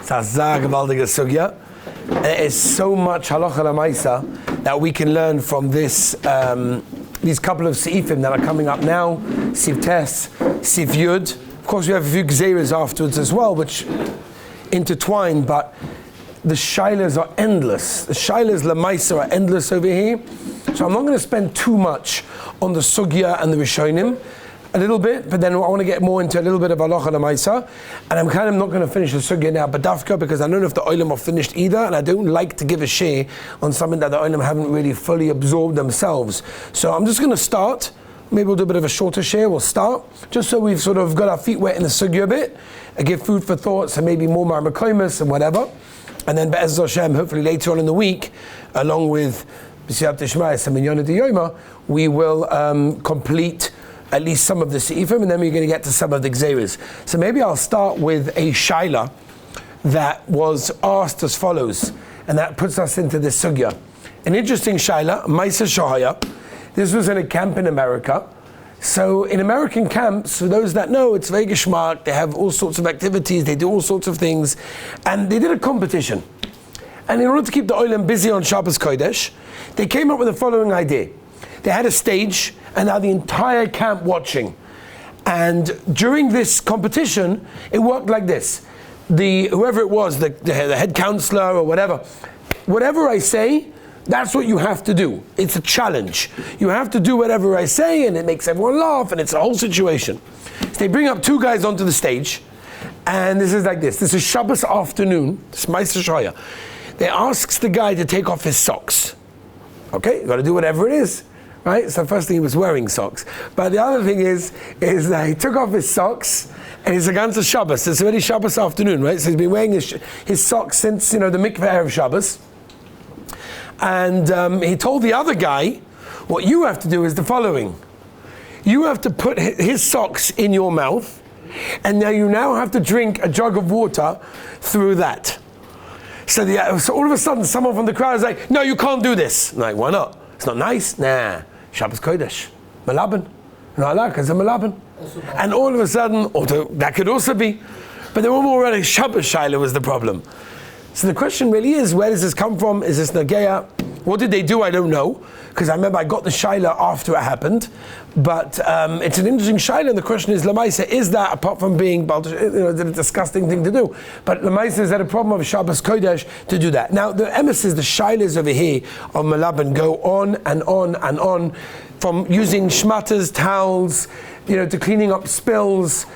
gewaltige sugya. There is so much halacha l'maisa that we can learn from this. These couple of seifim that are coming up now, Sif Tes, Sif Yud. Of course, we have a few gzeiras afterwards as well, which intertwine, but the shailas are endless. The shailas l'maisa are endless over here. So I'm not going to spend too much on the sugya and the rishonim. A little bit, but then I want to get more into a little bit of halacha l'maisa, and I'm kind of not going to finish the sugya now, but dafka, because I don't know if the olim are finished either, and I don't like to give a share on something that the olim haven't really fully absorbed themselves. So I'm just going to start. Maybe we'll do a bit of a shorter share. We'll start just so we've sort of got our feet wet in the sugya a bit, and give food for thoughts, and maybe more marmakoimus and whatever. And then Be'ez Hashem, hopefully later on in the week, along with B'siyat Tishmai Saminyan Yoma, we will complete at least some of the seifim, and then we're going to get to some of the gzeiras. So maybe I'll start with a shaila that was asked as follows, and that puts us into this sugya. An interesting shaila, Maisa Shahaya. This was in a camp in America. So in American camps, for those that know, it's very geschmack. They have all sorts of activities, they do all sorts of things, and they did a competition. And in order to keep the olim busy on Shabbos Kodesh, they came up with the following idea. They had a stage, and now the entire camp watching. And during this competition, it worked like this. Whoever it was, the head counselor or whatever I say, that's what you have to do. It's a challenge. You have to do whatever I say, and it makes everyone laugh, and it's a whole situation. So they bring up two guys onto the stage, and this is like this. This is Shabbos afternoon. This is Ma'aser Shaya. They asks the guy to take off his socks. Okay, you got to do whatever it is. Right? So the first thing, he was wearing socks. But the other thing is that he took off his socks, and it's a ganze Shabbos. It's already Shabbos afternoon, right? So he's been wearing his socks since, the mikveh Erev Shabbos. And he told the other guy, what you have to do is the following. You have to put his socks in your mouth, and now you have to drink a jug of water through that. So all of a sudden, someone from the crowd is like, no, you can't do this. I'm like, why not? It's not nice? Nah. Shabbos Kodesh. Melaben. Not allowed because of Melaben. And all of a sudden, that could also be. But they were more already Shabbos Shaila was the problem. So the question really is, where does this come from? Is this Nageya? What did they do? I don't know. Because I remember I got the Shaila after it happened. But it's an interesting Shaila, and the question is, Lamaisa, is that, apart from being a disgusting thing to do, but Lamaisa, is that a problem of Shabbos Kodesh to do that? Now, the emissaries, the Shailas over here of Melaben go on and on and on, from using shmatters, towels, to cleaning up spills,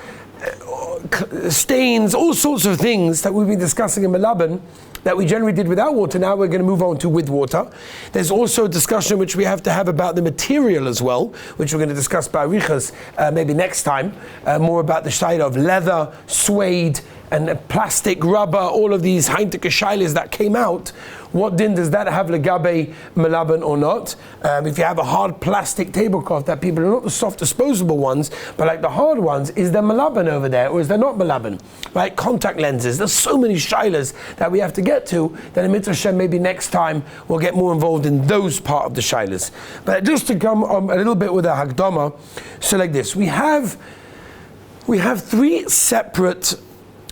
stains, all sorts of things that we've been discussing in Melaben that we generally did without water. Now we're going to move on to with water. There's also a discussion which we have to have about the material as well, which we're going to discuss by Arichas maybe next time, more about the side of leather, suede, and plastic, rubber, all of these Heintige Shailes that came out. What din does that have legabe Melaben or not? If you have a hard plastic tablecloth that people are not the soft disposable ones, but like the hard ones, is there Melaben over there or is there not Melaben? Right? Contact lenses. There's so many Shailas that we have to get to that in Mitzvah Shem maybe next time we'll get more involved in those part of the Shailas. But just to come a little bit with a Hagdama, so like this, we have three separate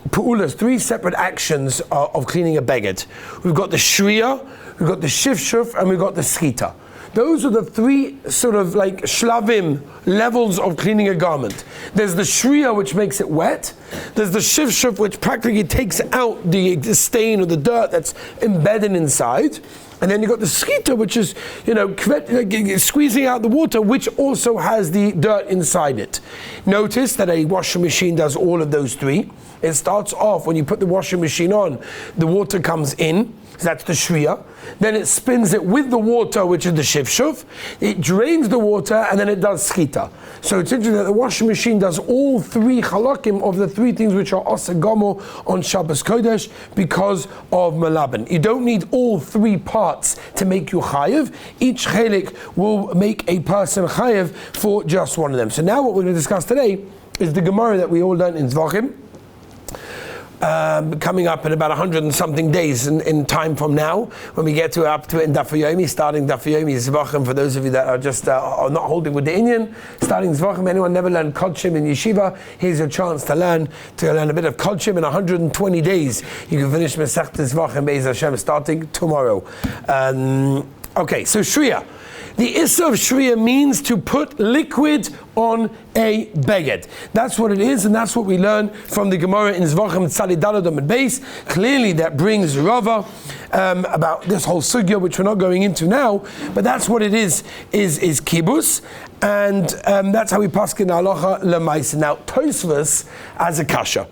Pu'ulas, three separate actions of cleaning a beged. We've got the shriya, we've got the shifshuf, and we've got the schita. Those are the three sort of like shlavim, levels of cleaning a garment. There's the shriya, which makes it wet. There's the shifshuf, which practically takes out the stain or the dirt that's embedded inside. And then you've got the schita, which is, squeezing out the water, which also has the dirt inside it. Notice that a washing machine does all of those three. It starts off, when you put the washing machine on, the water comes in, so that's the shriya. Then it spins it with the water, which is the shifshuf. It drains the water, and then it does schita. So it's interesting that the washing machine does all three halakim of the three things which are asagamo on Shabbos Kodesh because of Melaben. You don't need all three parts to make you chayiv. Each chelik will make a person chayiv for just one of them. So now what we're going to discuss today is the Gemara that we all learned in Zvachim. coming up in about 100 and something days in time from now, when we get up to it in Daf Yomi, starting Daf Yomi Zvachim. For those of you that are just are not holding with the Inyan, starting Zvachim. Anyone never learned Kodshim in Yeshiva, here's your chance to learn a bit of Kodshim in 120 days. You can finish Masechta Zvachim Be'ez Hashem starting tomorrow. Okay, so Shriya. The Issa of Shriya means to put liquid on a beged. That's what it is, and that's what we learn from the Gemara in Zvachim Tzadi Daladom and Beis. Clearly that brings Rava about this whole sugya, which we're not going into now, but that's what it is kibus, and that's how we paskin halacha lemaisa. Now Tosfos as a kasha.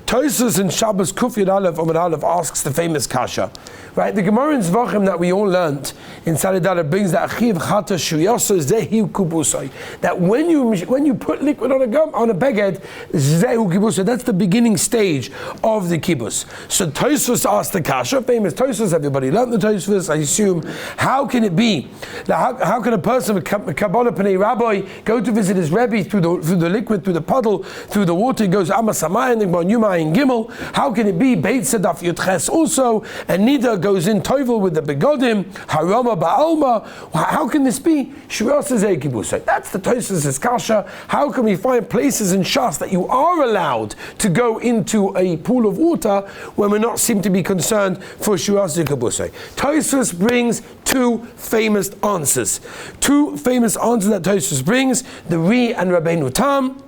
Tosfos in Shabbos Kuf Yud Aleph Amud Aleph asks the famous kasha. Right, the Gemara in Zvachim that we all learnt in Salidala brings that achiv chata shuyasa zehu kubusay. That when you put liquid on a beged, zehu kubusay. That's the beginning stage of the kibbus. So Tosfos asked the kasha, famous Tosfos. Everybody learnt the Tosfos. I assume. How can it be? How can a person with Kabbalah Pnei Rabbi go to visit his Rebbe through the liquid, through the puddle, through the water? He goes Amasamay and Yuma in Gimel. How can it be Beit Sedaf Yutches also and Nida goes in Toivel with the Begodim, Harama Ba'alma? How can this be? That's the Tosfos' kasha. How can we find places in Shas that you are allowed to go into a pool of water when we're not seem to be concerned for Shuyasa Kibusay? Tosfos brings two famous answers. Two famous answers that Tosfos brings, the Ri and Rabbeinu Tam.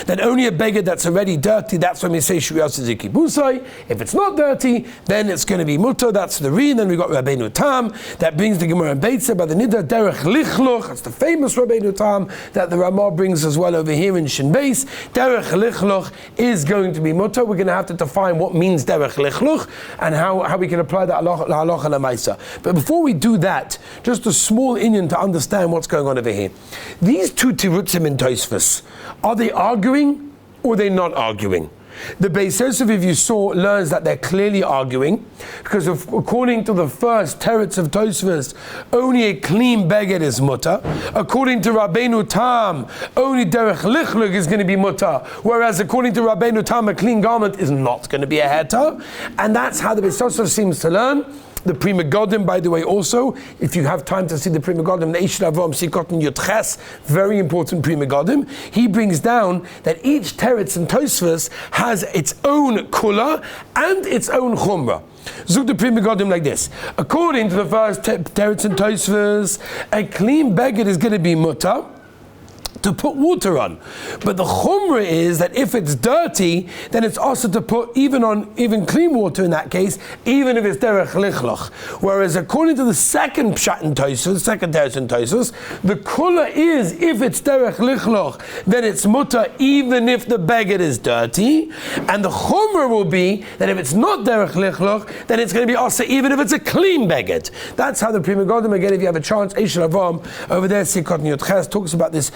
That only a beggar that's already dirty, that's when we say Shuyasa Zikibusai. If it's not dirty, then it's going to be mutter, that's the Ri. Then we got Rabbeinu Tam, that brings the Gemara and Beitza by the Nida Derech Lichluch, that's the famous Rabbeinu Tam, that the Ramah brings as well over here in Shin Beis. Derech Lichluch is going to be mutter. We're going to have to define what means Derech Lichluch and how we can apply that halacha lemaisa. But before we do that, just a small inyan to understand what's going on over here. These two tirutzim in Tosfos, are they arguing or are they not arguing? The Beis Yosef, if you saw, learns that they're clearly arguing, because according to the first teretz of Tosfos, only a clean beged is mutter. According to Rabbeinu Tam, only derech lichlug is going to be mutter, whereas according to Rabbeinu Tam, a clean garment is not going to be a heter. And that's how the Beis Yosef seems to learn. The Pri Megadim, by the way, also, if you have time to see the Pri Megadim, the Eish Avom Sikotin Yotches, very important Pri Megadim, he brings down that each teretz in Tosfos has its own kula and its own chumrah. Zug the Pri Megadim like this. According to the first teretz in Tosfos, a clean beged is going to be mutter to put water on, but the chumrah is that if it's dirty, then it's also to put even clean water in that case, even if it's derech lichloch. Whereas according to the second pshat in Tosfos, second teretz in Tosfos, the kula is if it's derech lichloch, then it's mutter even if the beged is dirty, and the chumrah will be that if it's not derech lichloch, then it's going to be also even if it's a clean beged. That's how the Pri Megadim, again, if you have a chance, Eish Avam over there, Sikot Yotches talks about this.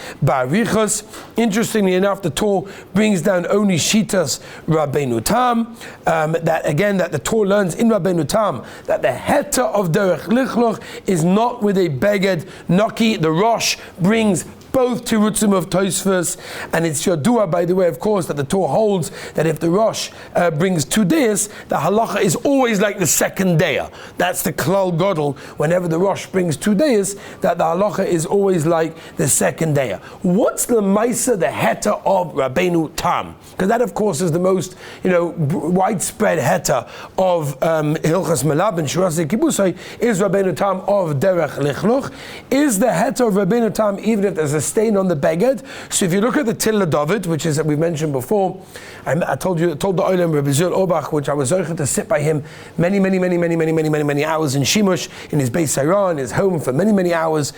Interestingly enough, the Torah brings down only Shitas Rabbeinu Tam. That the Torah learns in Rabbeinu Tam that the heter of Derech Lichloch is not with a beged Noki. The Rosh brings both tirutzim of Tosfos, and it's Yadua, by the way, of course, that the Torah holds that if the Rosh brings 2 days, the halacha is always like the second day. That's the klal gadol. Whenever the Rosh brings 2 days, that the halacha is always like the second day. What's the maisa, the heter of Rabbeinu Tam? Because that, of course, is the most widespread heter of Hilchas Melaben Shurasei Kibusay is Rabbeinu Tam of Derech Lichluch. Is the heter of Rabbeinu Tam even if there's a stain on the beged? So if you look at the Tilla David, which is that we've mentioned before, I told the Olam Rabbi Zul Obach, which I was zocher to sit by him many hours in Shimush, in his Beis Sarah, in his home for many hours.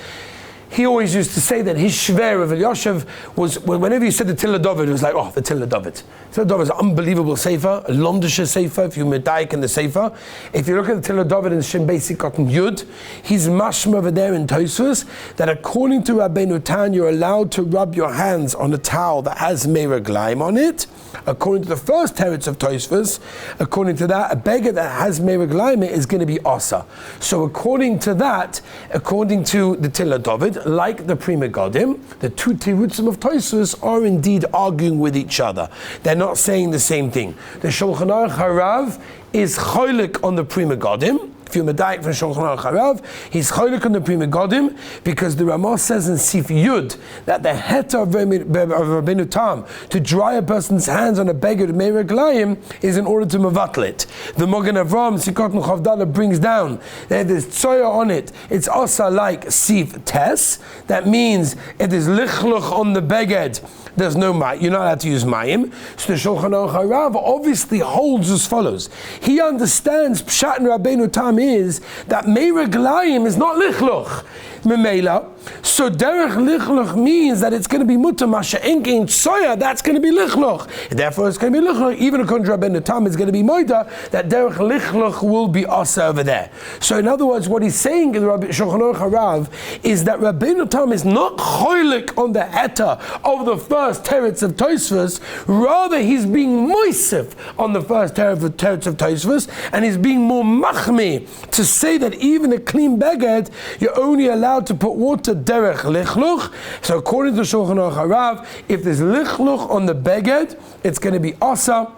He always used to say that his shver of Elyashiv was, whenever he said the Tilla David, it was like, the Tilla David. Tilla David is an unbelievable sefer, a Londische sefer, if you medayik in the sefer. If you look at the Tilla David in Shem Basic Cotton Yud, he's mashma over there in Tosfos, that according to Rabbeinu Tan, you're allowed to rub your hands on a towel that has meiraglaim on it. According to the first teretz of Tosfos, according to that, a beggar that has meiraglaim is going to be osa. So according to that, according to the Tilla David, like the Pri Megadim, the two Tirutzim of Tosfos are indeed arguing with each other. They're not saying the same thing. The Shulchan Aruch Harav is cholik on the Pri Megadim. If you're medayik from Shulchan Aruch Harav, he's cholik on the Pri Megadim because the Ramah says in Sif Yud that the heta of Rabbeinu Tam to dry a person's hands on a beggar of Meiraglayim is in order to mevatel it. The Mogen Avram Sikot Chavdala brings down that there's tzoya on it. It's also like Sif Tes. That means it is lichluch on the beged. There's no mayim. You're not allowed to use mayim. So the Shulchan Aruch Harav obviously holds as follows. He understands Pshat and Rabbeinu Tam is that Meiraglayim is not lichluch. Memela. So derech lichluch means that it's going to be mutter masha enkein tzoya. That's going to be lichluch. Therefore, it's going to be lichluch. Even according to Rabbeinu Tam, it's going to be moida that derech lichluch will be asa over there. So in other words, what he's saying in the Shulchan Aruch Harav is that Rabbeinu Tam is not cholik on the heta of the first teretz of Tosfos. Rather, he's being moisef on the first teretz of Tosfos, and he's being more machmi to say that even a clean beged, you're only allowed to put water derech lichluch. So according to Shulchan Aruch Harav, if there's lichluch on the beged, it's going to be asa,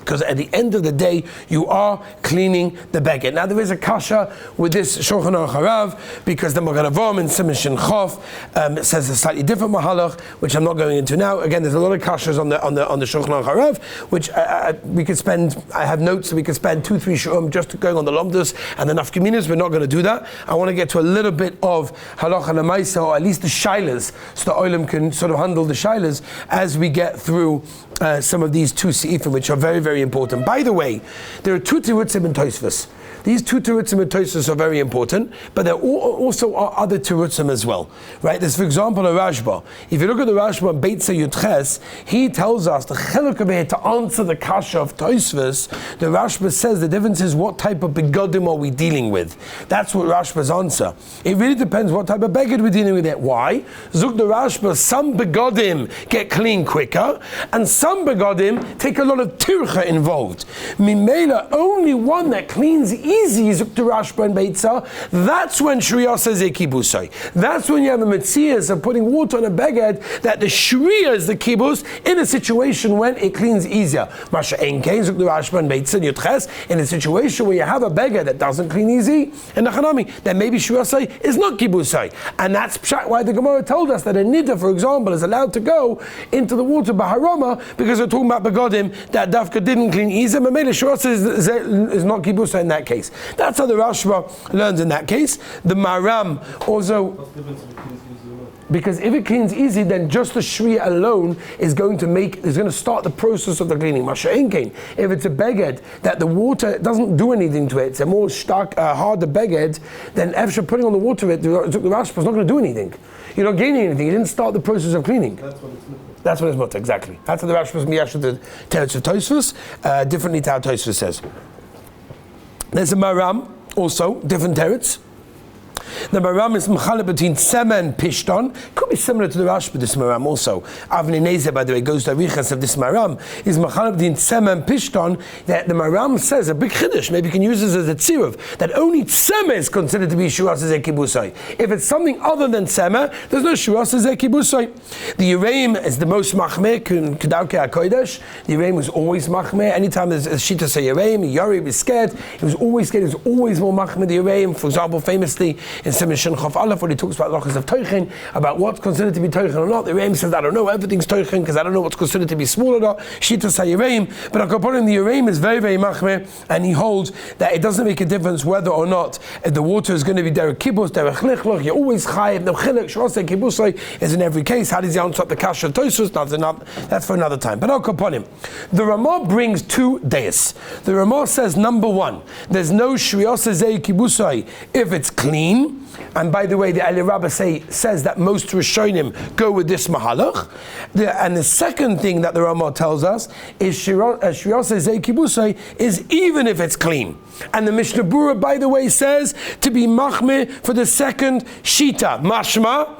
because at the end of the day, you are cleaning the beged. Now there is a kasha with this Shulchan Aruch Harav, because the Mogen Avram in Siman Shin Chof says a slightly different mahalach, which I'm not going into now. Again, there's a lot of kashas on the Shulchan Aruch Harav, which we could spend. I have notes that we could spend 2-3 shurim just going on the lomdus and the nafkaminas. We're not going to do that. I want to get to a little bit of halacha lemaisa, or at least the shilas, so the olim can sort of handle the shilas as we get through some of these two seifim, which are very, very important. By the way, there are two tirutzim in Tosfos. These two tirutzim in Tosfos are very important, but there also are other tirutzim as well. Right? There's, for example, a Rashba. If you look at the Rashba in Beitza Yudches, he tells us the chiluk over here to answer the kasha of Tosfos. The Rashba says the difference is what type of begodim are we dealing with. That's what Rashba's answer. It really depends what type of beged we're dealing with. It. Why? Zuk the Rashba, some begodim get clean quicker, and some begodim take a lot of tircha involved. Mimela, only one that cleans easy is the Rashba and Beitza. That's when Shriya says a kibusay. That's when you have a metzias of putting water on a beged, that the Shriya is the kibus in a situation when it cleans easier. Masha Enkein, the Rashba and Beitza, Yutches, in a situation where you have a beged that doesn't clean easy, and the Chanami, then maybe Shriya say is not kibusay. And that's why the Gemara told us that a nida, for example, is allowed to go into the water Baharama, because we're talking about begodim that Dafka didn't clean easy. Mamela Shriya is not kibusay in that case. That's how the Rashba learns in that case. The Maram also, because if it cleans easy, then just the Shriya alone is going to start the process of the cleaning. Masha Enkein. If it's a beged that the water doesn't do anything to it, it's a more harder beged, then after putting on the water, the Rashba is not going to do anything. You're not gaining anything. You didn't start the process of cleaning. That's what it's mutter, exactly. That's what the Rashba is miyasher the teretz of Tosfos, differently to how Tosfos says. There's a Maram, also, different teretz. The Maram is mechalek between Sema and Pishton. Could be similar to the Rashba, this Maram also. Avnei Nezer, by the way, goes to Arichas of this Maram, is mechalek between Sema and Pishton, that the Maram says, a big chiddush, maybe you can use this as a tziruv, that only Sema is considered to be Shuras Zeh Kibusay. If it's something other than Sema, there's no Shuras Zeh Kibusay. The Yereim is the most machmeh, Kedavke HaKodesh. The Yereim was always machmeh. Anytime there's a Shita say Yereim, Yari was scared, he was always scared, he was always more machmeh, the Yereim. For example, famously, in Siman Shin Chof Aleph, when he talks about lochas of Teuchen, about what's considered to be Teuchen or not, the Yereim says, I don't know, everything's Teuchen, because I don't know what's considered to be small or not. Shita say Yereim, but Akaponim, the Yereim is very, very machmeh, and he holds that it doesn't make a difference whether or not the water is going to be derech kibus, derech lichloch, you're always chayiv, no chilek, shosei kibusay is in every case. How does he answer up the kasha of Tosfos? That's for another time. But Akaponim, the Ramah brings two deis. The Ramah says, number one, there's no shriyasa zei kibusay if it's clean. And by the way, the Ali Rabbah says that most Rishonim go with this mahalach. And the second thing that the Ramah tells us is Shirasa Zei Kibusay is even if it's clean. And the Mishnah Berurah, by the way, says to be machmeh for the second shita. Mashma,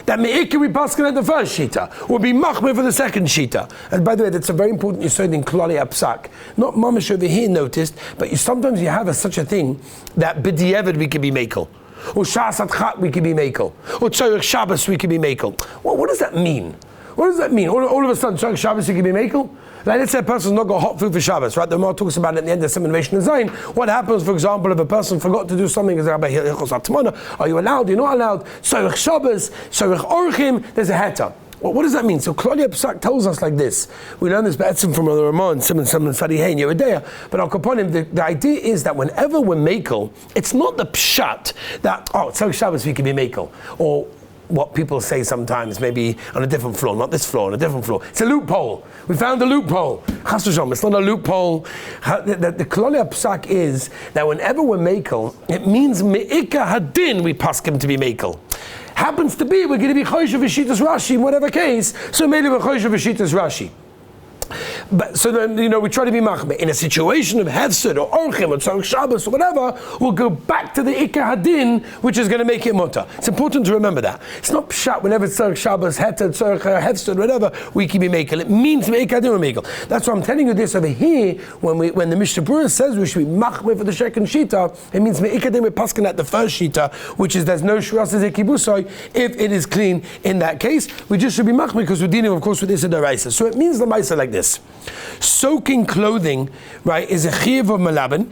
that me'ikir we paskin at the first shita, will be machmeh for the second shita. And by the way, that's a very important yesod in Klali Apsak. Not mamash over here noticed, but sometimes you have such a thing that b'di'evid we can be mekel. Or Shas Adchat we can be makel. Or Tzorech Shabbos we can be makel. Well, what does that mean? What does that mean? All of a sudden, Tzorech Shabbos you can be makel? Like, let's say a person's not got hot food for Shabbos, right? The Gemara talks about it at the end of Sim Innovation Design. What happens, for example, if a person forgot to do something? Are you allowed? You're not allowed. Tzorech Shabbos, Tzorech Orchim, there's a heta. Well, what does that mean? So Kollel Shiur tells us like this. We learn this be'etzim from the Ramon, Simon Sadihei, and Yeridea. But I'll upon him, the idea is that whenever we're makel, it's not the pshat that, Tzorech Shabbos we can be makel. Or what people say sometimes, maybe on a different floor, not this floor, on a different floor. It's a loophole. We found a loophole. Chas v'shalom, it's not a loophole. The Kollel Shiur is that whenever we're makel, it means me'ika hadin we paskim to be makel. Happens to be we're going to be choishev v'shitas Rashi in whatever case, so maybe we're choishev v'shitas Rashi. But so then, we try to be machmir. In a situation of hefsed or orchim or tzorech Shabbos or whatever, we'll go back to the ikar hadin, which is going to make it mutter. It's important to remember that. It's not pshat whenever it's tzorech Shabbos, heter, tzorech hefsed, whatever, we can be makel. It means ikar hadin or makel. That's why I'm telling you this over here. When the Mishnah Berurah says we should be machmir for the second shita, it means ikar hadin we're paskin at the first shita, which is there's no shras zekibusoi if it is clean. In that case, we just should be machmir because we're dealing, of course, with this in the raisa. So it means the maisa like this. Soaking clothing, right, is a chiyuv of Melaben.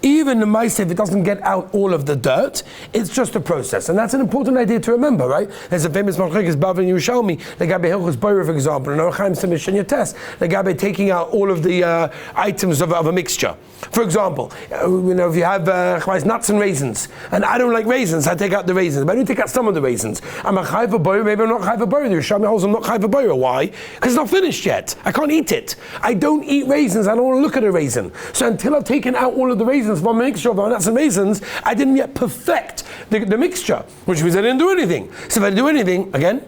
Even the mice, if it doesn't get out all of the dirt, it's just a process. And that's an important idea to remember, right? There's a famous machlokes Bavli and Yerushalmi, the Gabe Hilchos Boyer, for example, and Orachaim Semish and Yates, the Gabe taking out all of the items of a mixture. For example, if you have nuts and raisins, and I don't like raisins, I take out the raisins, but I don't take out some of the raisins. I'm a chai for Boyer, maybe I'm not chai for Boyer. The Yerushalmi holds I'm not chai for Boyer. Why? Because it's not finished yet. I can't eat it. I don't eat raisins. I don't want to look at a raisin. So until I've taken out all of the raisins from a mixture of nuts and raisins, I didn't yet perfect the mixture, which means I didn't do anything. So if I do anything, again,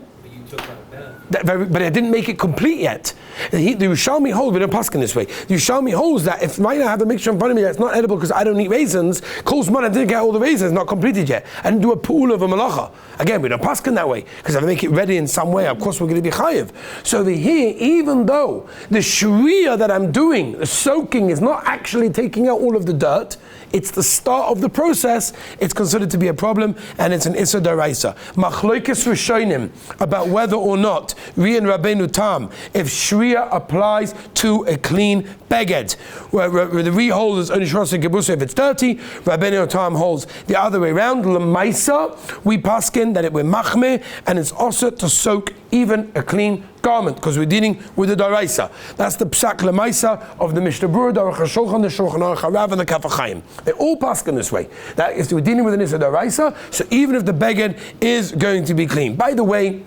but I didn't make it complete yet. The Yerushalmi holds, we don't paskin this way. The Yerushalmi holds that if I have a mixture in front of me that's not edible because I don't eat raisins, Kol Zman I didn't get all the raisins, not completed yet. I didn't do a pool of a malacha. Again, we don't paskin that way because if I make it ready in some way, of course we're going to be chayiv. So over here, even though the shriya that I'm doing, the soaking, is not actually taking out all of the dirt, it's the start of the process, it's considered to be a problem, and it's an Issa Daraisa. Machlokes Rishonim about whether or not Ri and Rabbeinu Tam, if Shriya applies to a clean beged, where the Ri holds only Shras and Kibusa if it's dirty, Rabbeinu Tam holds the other way around. L'maisa, we paskin that it we're machmeh, and it's also to soak even a clean garment, because we're dealing with the Daraisa. That's the Psak L'maisa of the Mishnah Berurah, the Aruch HaShulchan, the Shulchan Aruch HaRav, and the Kaf HaChaim. They all paskin this way. That if we're dealing with an Issa Daraisa, so even if the beged is going to be clean. By the way,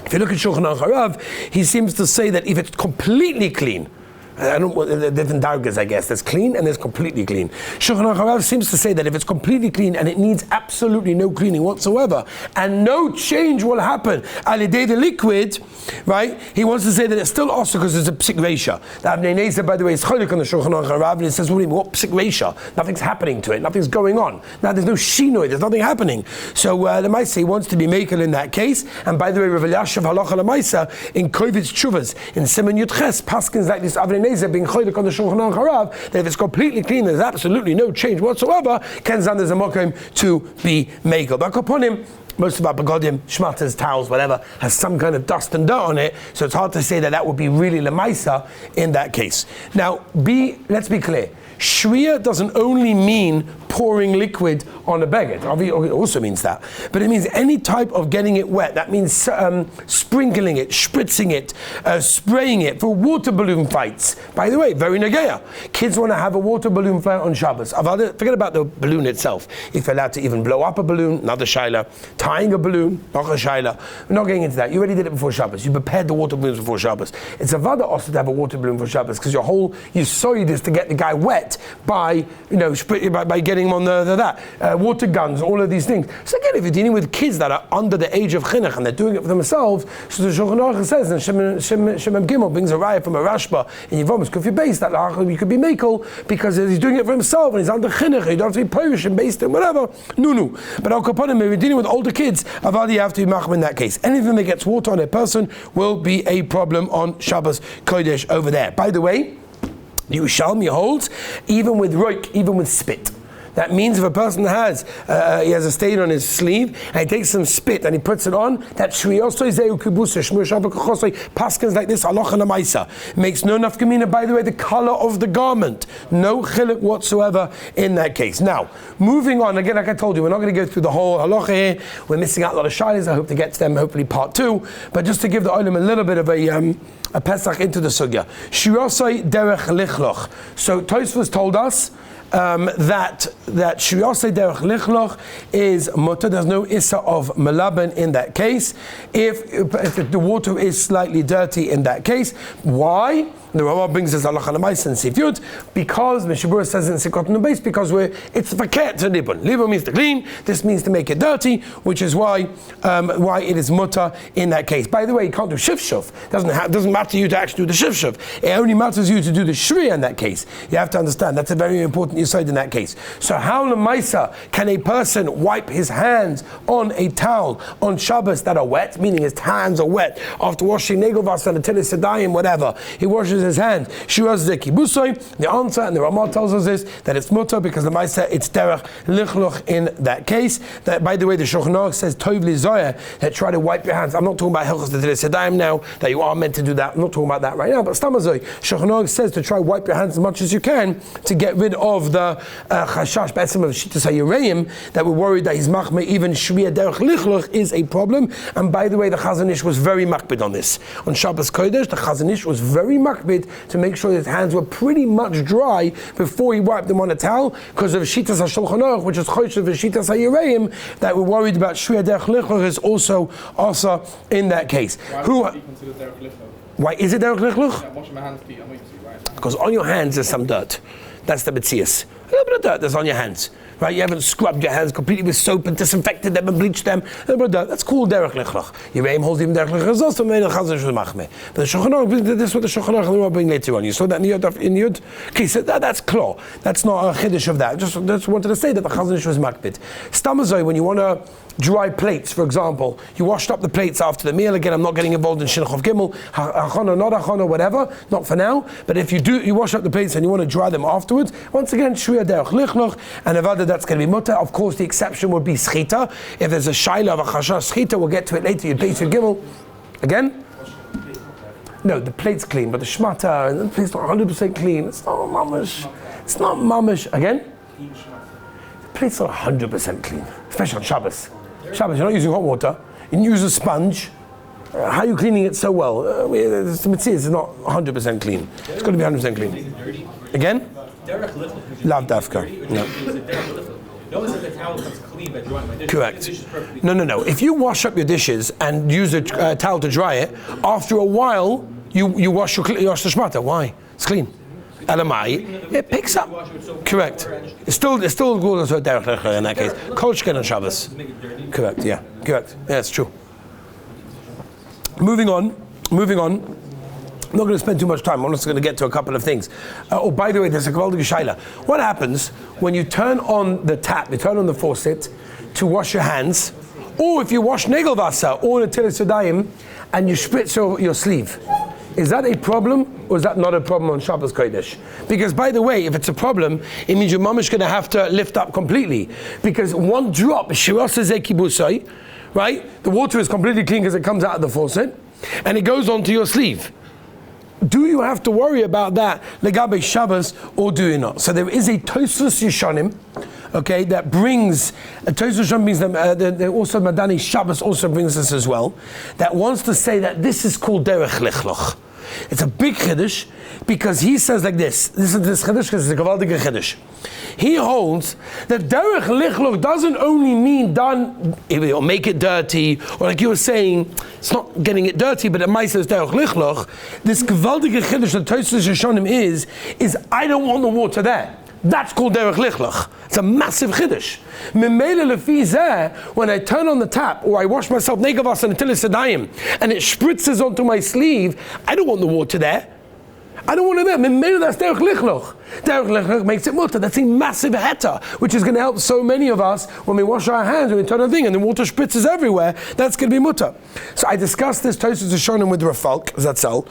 if you look at Shulchan Aruch HaRav, he seems to say that if it's completely clean, different dargas, I guess. There's clean and there's completely clean. Shulchan Aruch HaRav seems to say that if it's completely clean and it needs absolutely no cleaning whatsoever, and no change will happen al yedei the liquid, right? He wants to say that it's still also because there's a psik reisha. The Avnei Nezer, by the way, is cholik on the Shulchan Aruch HaRav, and it says, what psik reisha? Nothing's happening to it. Nothing's going on. Now there's no shinoi. There's nothing happening. So the Maisa wants to be makel in that case. And by the way, Rav Elyashiv halacha l'maisa in Kovitz Tshuvas in Siman Yudches paskins like this Avnei being cholik on the Shulchan Aruch HaRav, that if it's completely clean, there's absolutely no change whatsoever, Kenzan there's a mokim to be makel. But upon him, most of our begodim, shmatas, towels, whatever, has some kind of dust and dirt on it, so it's hard to say that would be really lemaisa in that case. Now, let's be clear. Shriya doesn't only mean pouring liquid on a beged. It also means that. But it means any type of getting it wet. That means sprinkling it, spritzing it, spraying it for water balloon fights. By the way, very nageya. Kids want to have a water balloon fight on Shabbos. Forget about the balloon itself. If you're allowed to even blow up a balloon, another shaila. Tying a balloon, not a shaila. We're not getting into that. You already did it before Shabbos. You prepared the water balloons before Shabbos. It's a vada also to have a water balloon for Shabbos because your whole yisoid is to get the guy wet by getting him on the water guns, all of these things. So again, if you're dealing with kids that are under the age of chinuch and they're doing it for themselves, so the Shulchan Aruch says, and Shemem Gimel brings a raya from a Rashba in Yevamos, if you're based that you could be makel because he's doing it for himself and he's under chinuch, you don't have to be Polish and based and whatever. No. But Al Kaponim, if you're dealing with older kids, Avadi, you have to be machmir in that case. Anything that gets water on a person will be a problem on Shabbos Kodesh over there. By the way, the Yerushalmi holds even with roik, even with spit. That means if a person has he has a stain on his sleeve and he takes some spit and he puts it on, that shriosoi zeu kibusa shmur shabbat kochosoi paskins like this halacha lemaisa. Makes no nafkamina, by the way, the color of the garment. No chiluk whatsoever in that case. Now, moving on, again, like I told you, we're not going to go through the whole halacha here. We're missing out a lot of shaylas. I hope to get to them, hopefully part 2. But just to give the olim a little bit of a pesach into the sugya. Shirosai derech lichloch. So Tosfos told us that shirosai derech lichloch is mutter. There's no issa of melaben in that case. If the water is slightly dirty in that case, why? The Rama brings us halacha lemaisa and sifyut because Mishabura says in Sikot Nubais because it's vaket to libun. Libun means to clean. This means to make it dirty, which is why it is mutter in that case. By the way, you can't do shivshuv. Doesn't matter to you to actually do the shivshuv. It only matters you to do the shriya in that case. You have to understand that's a very important yesod in that case. So how lemaisa can a person wipe his hands on a towel on Shabbos that are wet, meaning his hands are wet after washing negel vas and tilis sedayim, whatever? He washes his hand. The answer, and the Ramah tells us is that it's mutter because the Maisa it's derech lichloch in that case. That, by the way, the Shulchan Aruch says tov lizoya, that try to wipe your hands. I'm not talking about hilchos d'tilis sedayim now, that you are meant to do that. I'm not talking about that right now. But stamazoi, Shulchan Aruch says to try wipe your hands as much as you can to get rid of the chashash be'etzem of shittas hayireim that we're worried that his machme even shviya derech lichloch is a problem. And by the way, the Chazon Ish was very makbid on this. On Shabbos Kodesh, the Chazon Ish was very makbid to make sure his hands were pretty much dry before he wiped them on a towel, because of Shitas HaShulchan Aruch, which is Chosh of Shitas HaYireim, that we're worried about Shriya Derech Lichloch is also in that case. Why is it Derech Lichloch? Yeah, washing my hands, feet, I'm waiting to see, right? Because on your hands there's some dirt. That's the Metzias. A little bit of dirt that's on your hands. Right, you haven't scrubbed your hands completely with soap and disinfected them and bleached them. That's called derech lichloch. Your holds even derech lichloch. Also made a chazon shul machmeh. But the Shulchan Aruch, this is what the Shulchan Aruch will bring later on. You saw that in Yud. Okay, so that's claw. That's not a chiddush of that. Just wanted to say that the chazon was makbid. Stamazoi, when you want to dry plates, for example, you washed up the plates after the meal. Again, I'm not getting involved in Shinuch of Gimel, Achona, not Achona, whatever, not for now. But if you wash up the plates and you want to dry them afterwards, once again, Shriya Derech Lichloch, and Avada, that's going to be mutter. Of course, the exception would be Schita. If there's a Shaila of a Chashash Schita, we'll get to it later. You'd base your Gimel. Again? No, the plate's clean, but the Shmata, and the plate's not 100% clean. It's not mamish. It's not mamish. Again? The plate's not 100% clean, especially on Shabbos. Shabbos, you're not using hot water. You use a sponge. How are you cleaning it so well? It's not 100% clean. It's got to be 100% clean. Again? Lav dafka. No. No, the towel comes clean by drying my dishes. Correct. No. If you wash up your dishes and use a towel to dry it, after a while you wash the shmata. Why? It's clean. Elamai, it picks up. Correct. It's still good to derech in that case. Kol shken on Shabbos. Correct. Yeah. Correct. Yeah, it's true. Moving on. I'm not going to spend too much time. I'm just going to get to a couple of things. By the way, there's a gewaltige shaila. What happens when you turn on the tap, you turn on the faucet to wash your hands, or if you wash negelwasser or the tilis sedayim and you spritz your sleeve? Is that a problem, or is that not a problem on Shabbos Kodesh? Because, by the way, if it's a problem, it means your mom is going to have to lift up completely. Because one drop, shirasa zekibusai, right? The water is completely clean because it comes out of the faucet, and it goes onto your sleeve. Do you have to worry about that legabe Shabbos, or do you not? So there is a Tosfos Yishanim, okay, that brings Tosfos Yishanim brings them. Also Madani Shabbos also brings this as well. That wants to say that this is called derech lichloch. It's a big chiddush because he says like this. This chiddush because it's a gewaltige chiddush. He holds that derech lichloch doesn't only mean done or make it dirty, or like you were saying, it's not getting it dirty, but it might say derech lichloch. This gewaltige chiddush that Tosfos Yishanim is I don't want the water there. That's called derech lichloch. It's a massive chiddush. Memele lefi zeh, when I turn on the tap or I wash myself negavas and tilis sedayim and it spritzes onto my sleeve, I don't want the water there. I don't want it there. Memele, that's derech lichloch. Derech lichloch makes it mutter. That's a massive heta, which is going to help so many of us when we wash our hands, when we turn on the thing and the water spritzes everywhere. That's going to be mutter. So I discussed this Tosfos Yishanim with Rafalk Zatzal.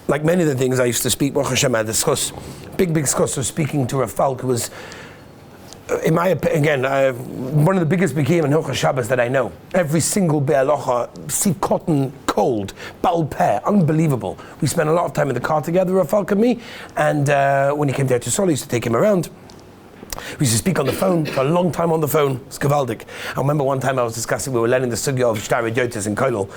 Like many of the things I used to speak, Baruch Hashem, I discuss big discuss of speaking to Rafalk, who was in my opinion, again, one of the biggest bekim in Hilchos Shabbos that I know. Every single be'alocha, see cotton cold, bal peh, unbelievable. We spent a lot of time in the car together, Rafal and me, and when he came there to Sol, I used to take him around. We used to speak on the phone for a long time on the phone. It's gewaldig. I remember one time I was discussing, we were learning the sugya of Shtar Yotis in Kollel,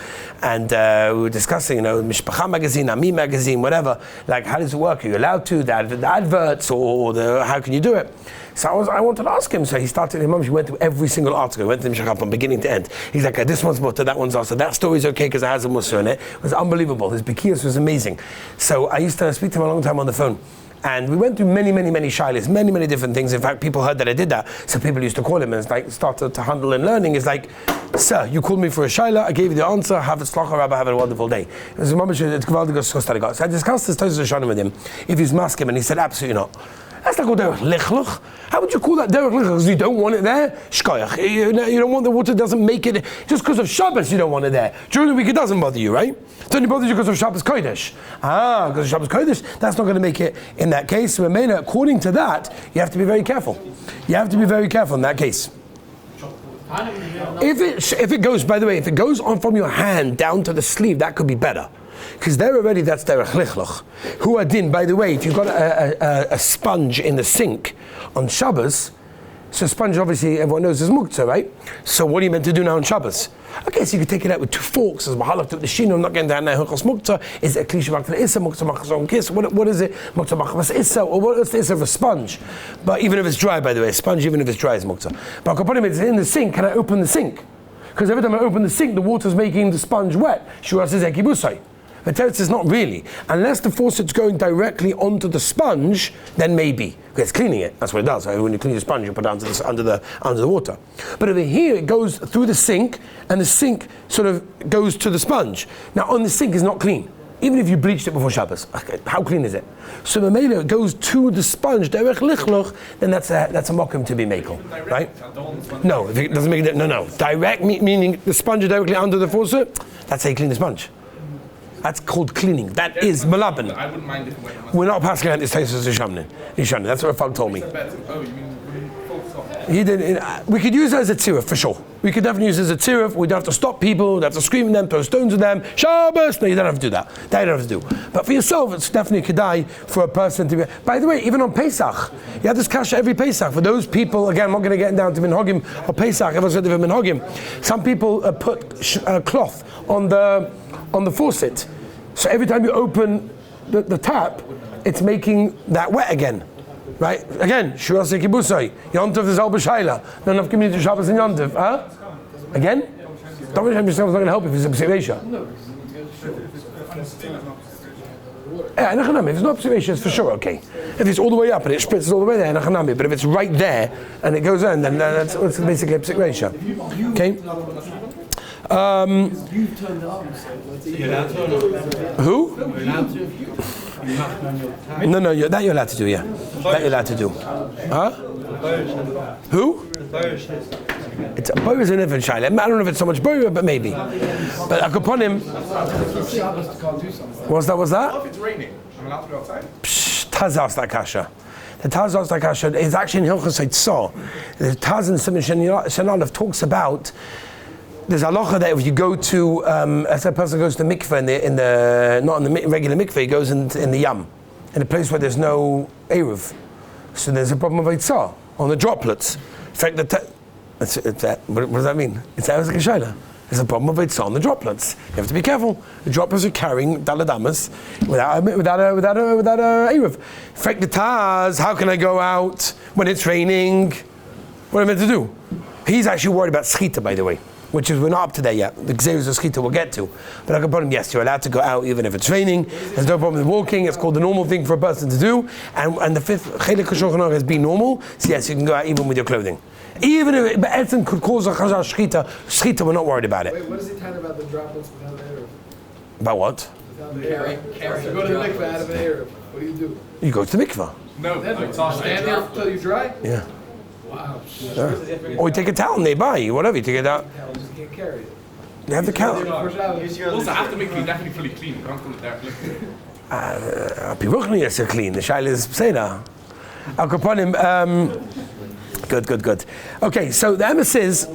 and we were discussing, Mishpacha magazine, Ami magazine, whatever. Like, how does it work? Are you allowed to? The adverts, or how can you do it? So I wanted to ask him. So he started, he went through every single article, went to the Mishachah from beginning to end. He's like, this one's mutter, that one's also. That story's okay because it has a mussar in it. It was unbelievable. His Bekiyas was amazing. So I used to speak to him a long time on the phone. And we went through many shilas, many different things. In fact, people heard that I did that. So people used to call him and it's like, started to handle and learning. It's like, sir, you called me for a shaila, I gave you the answer, have a tzlacha, Rabbi, have a wonderful day. It was a moment, it's gewaldig. So I discussed this Tosas Hashanah with him, if he's masking, and he said, absolutely not. That's like derech lichluch. How would you call that derech lichluch? Because you don't want it there? Shkoyach. You don't want the water, doesn't make it. Just because of Shabbos you don't want it there. During the week it doesn't bother you, right? It only bothers you because of Shabbos Kodesh. Because of Shabbos Kodesh, that's not going to make it in that case. So according to that, you have to be very careful. You have to be very careful in that case. If it goes, by the way, if it goes on from your hand down to the sleeve, that could be better. Because there already, that's derech lichloch. Hu adin, by the way, if you've got a sponge in the sink on Shabbos, so sponge obviously everyone knows is muktzah, right? So what are you meant to do now on Shabbos? Okay, so you could take it out with 2 forks, as Mahalach took the shino, I'm not getting down now, Hilchos muktzah, is it a klisha muktzah issa, muktzah machas on kiss, what is it? Muktzah machas issa, or what's the issa of a sponge? But even if it's dry, by the way, a sponge, even if it's dry, is muktzah. But Akaponim, it's in the sink, can I open the sink? Because every time I open the sink, the water's making the sponge wet. Shura says ekibusai. But Teretz is not really. Unless the faucet's going directly onto the sponge, then maybe. Because it's cleaning it. That's what it does. Right? When you clean the sponge, you put it under the water. But over here, it goes through the sink, and the sink sort of goes to the sponge. Now, on the sink is not clean. Even if you bleached it before Shabbos, how clean is it? So the Mamela goes to the sponge, derech lichloch, then that's a mokum to be makel, right? No, if it doesn't make it, no. Direct, meaning the sponge directly under the faucet, that's how you clean the sponge. That's called cleaning. That is Melaben. I wouldn't mind if it went. We're not passing out this taste as a shamnin. That's what Rafal told me. Oh, you mean He did. We could use it as a tziruf for sure. We could definitely use it as a tziruf. We don't have to stop people. We don't have to scream at them, throw stones at them. Shabbos. No, you don't have to do that. That you don't have to do. But for yourself, it's definitely kedai for a person to be. By the way, even on Pesach, you have this kasha every Pesach. For those people, again, I'm not going to get down to minhagim or Pesach. Everyone's said of minhagim. Some people put cloth on the faucet. So every time you open the tap, it's making that wet again. Right? Again, Shuras Ekibusai, Yontav is Al B'Shaila. None of community Shabbos and Yontav. Huh? Again? Don't yourself is not going to help if it's observation. If it's not observation, it's for sure okay. If it's all the way up and it spritzes all the way there, but if it's right there and it goes in, then that's basically observation. Okay? Who? No, that you're allowed to do, yeah. That you're allowed to do. Huh? Who? It's a bow is a different shayla. I don't know if it's so much bow, but maybe. But I could put him. What's that? if it's raining, I'm allowed to go outside? Tazas that kasha. The Tazas that kasha is actually in Hilchos Eitzah. The Taz and סימן Shenalav talks about. There's halacha that if you go to, as a person goes to mikveh not in the regular mikveh, he goes in the yam, in a place where there's no eruv. So there's a problem of eitzah on the droplets. In fact, what does that mean? It's a kashayla. There's a problem of eitzah on the droplets. You have to be careful. The droplets are carrying daladamas without a eruv. In fact, the Taz, how can I go out when it's raining? What am I meant to do? He's actually worried about schita, by the way. Which is, we're not up to there yet. The Gzeirus of Schita we'll get to. But I can put him, yes, you're allowed to go out even if it's raining. There's no problem with walking. It's called the normal thing for a person to do. And the fifth, Chelik HaShulchan Aruch is being normal. So yes, you can go out even with your clothing. Even if Be'etzim could cause a Chazal Schita, we're not worried about it. Wait, what does he tell about the droplets without the Eruv? About what? Without the Eruv. You go to the mikveh out of the Eruv. What do you do? You go to the mikveh. No, stand there until you dry? Yeah. Wow. Yeah. Or you take a towel nearby, whatever, you take it out. You just can't carry it. You have the towel. Also, after making it definitely fully clean. You can't come there. Piruchni is so clean. The shaila is pseida. Al Kaponim. Good. Okay, so the emissaries,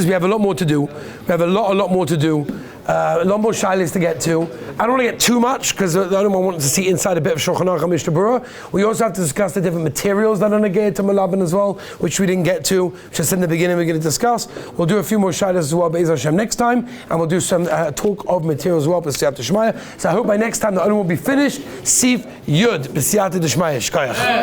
we have a lot more to do. We have a lot more to do. A lot more shilas to get to. I don't want to get too much because the only one wants to see inside a bit of Shulchan Aruch and Mishnah Berurah. We also have to discuss the different materials that are negated to Melaben as well, which we didn't get to. Just in the beginning, we're going to discuss. We'll do a few more shilas as well, Be'ez Hashem, next time, and we'll do some talk of materials as well, B'siyata D'Shmaya. So I hope by next time the only one will be finished. Sif Yud, B'siyata D'Shmaya. Shkoyach.